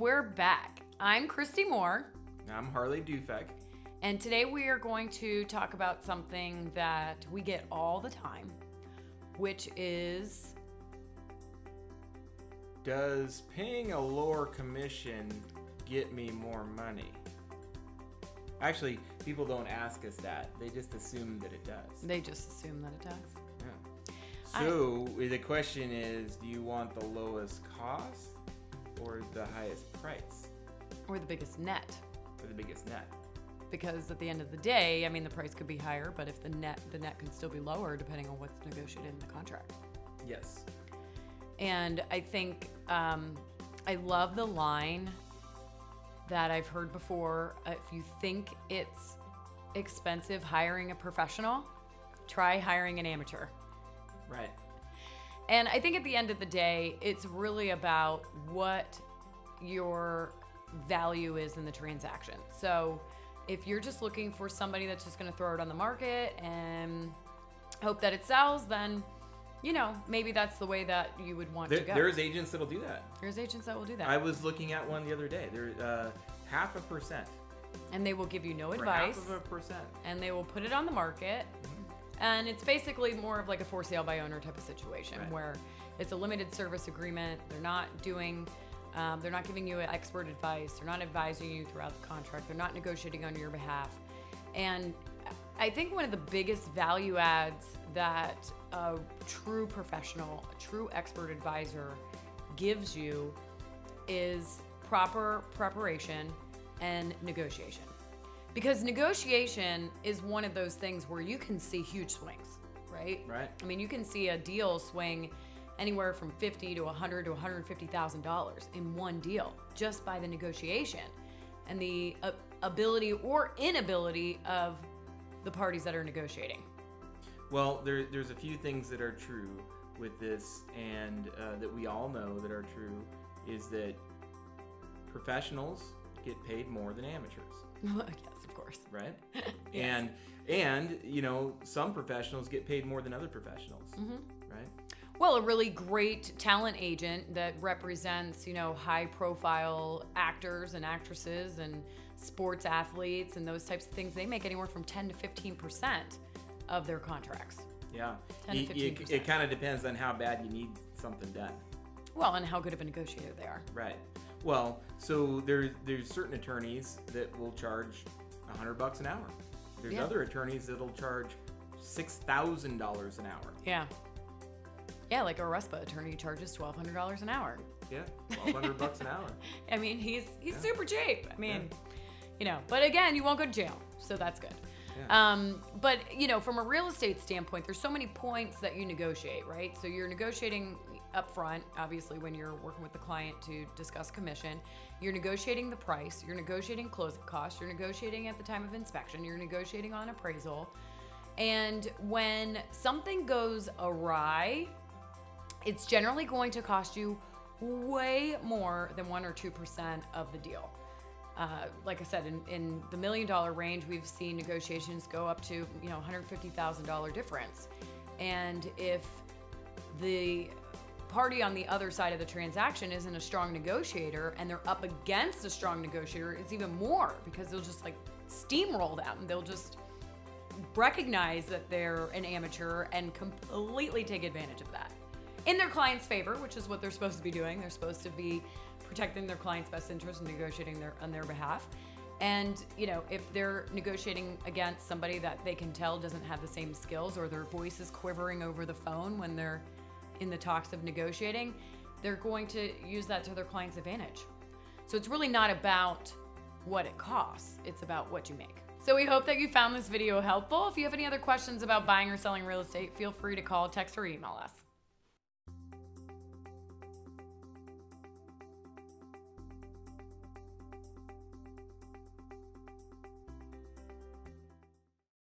we're back. I'm Christy Moore. I'm Harley Dufek. And today we are going to talk about something that we get all the time, which is... Does paying a lower commission get me more money? Actually, people don't ask us that. They just assume that it does. They just assume that it does. Yeah. So the question is, do you want the lowest cost or the highest price? Or the biggest net. Or the biggest net. Because at the end of the day, I mean, the price could be higher, but if the net can still be lower depending on what's negotiated in the contract. Yes. And I think I love the line that I've heard before. If you think it's expensive hiring a professional, try hiring an amateur. Right. And I think at the end of the day, it's really about what your value is in the transaction. So if you're just looking for somebody that's just going to throw it on the market and hope that it sells, then, you know, maybe that's the way that you would want to go. There's agents that'll do that. There's agents that will do that. I was looking at one the other day. They're 0.5%. And they will give you no For advice. 0.5%. And they will put it on the market. And it's basically more of like a for sale by owner type of situation, right, where it's a limited service agreement. They're not doing, they're not giving you expert advice. They're not advising you throughout the contract. They're not negotiating on your behalf. And I think one of the biggest value adds that a true professional, a true expert advisor gives you is proper preparation and negotiation. Because negotiation is one of those things where you can see huge swings, right? Right. I mean, you can see a deal swing anywhere from $50,000 to $100,000 to $150,000 in one deal just by the negotiation and the ability or inability of the parties that are negotiating. Well, there's a few things that are true with this, and that we all know that are true, is that professionals get paid more than amateurs. Yes, of course. Right? Yes. And you know, some professionals get paid more than other professionals. Mm-hmm. Right? Well, a really great talent agent that represents, you know, high profile actors and actresses and sports athletes and those types of things, they make anywhere from 10 to 15% of their contracts. Yeah. 10 to 15%. It kind of depends on how bad you need something done. Well, and how good of a negotiator they are. Right. Well, so there's certain attorneys that will charge $100 an hour. There's other attorneys that'll charge $6,000 an hour. Yeah. Yeah, like a RESPA attorney charges $1,200 an hour. Yeah, $1,200 an hour. I mean, he's super cheap. I mean, you know, but again, you won't go to jail, so that's good. Yeah. But, you know, from a real estate standpoint, there's so many points that you negotiate, right? So you're negotiating up front, obviously, when you're working with the client to discuss commission. You're negotiating the price. You're negotiating closing costs. You're negotiating at the time of inspection. You're negotiating on appraisal. And when something goes awry, it's generally going to cost you way more than 1 or 2% of the deal. Like I said, in the $1 million range, we've seen negotiations go up to, you know, $150,000 difference. And if the party on the other side of the transaction isn't a strong negotiator and they're up against a strong negotiator, it's even more, because they'll just like steamroll them. They'll just recognize that they're an amateur and completely take advantage of that in their client's favor, which is what they're supposed to be doing. They're supposed to be protecting their client's best interest and negotiating on their behalf. And, you know, if they're negotiating against somebody that they can tell doesn't have the same skills, or their voice is quivering over the phone when they're in the talks of negotiating, they're going to use that to their client's advantage. So it's really not about what it costs, it's about what you make. So we hope that you found this video helpful. If you have any other questions about buying or selling real estate, feel free to call, text, or email us.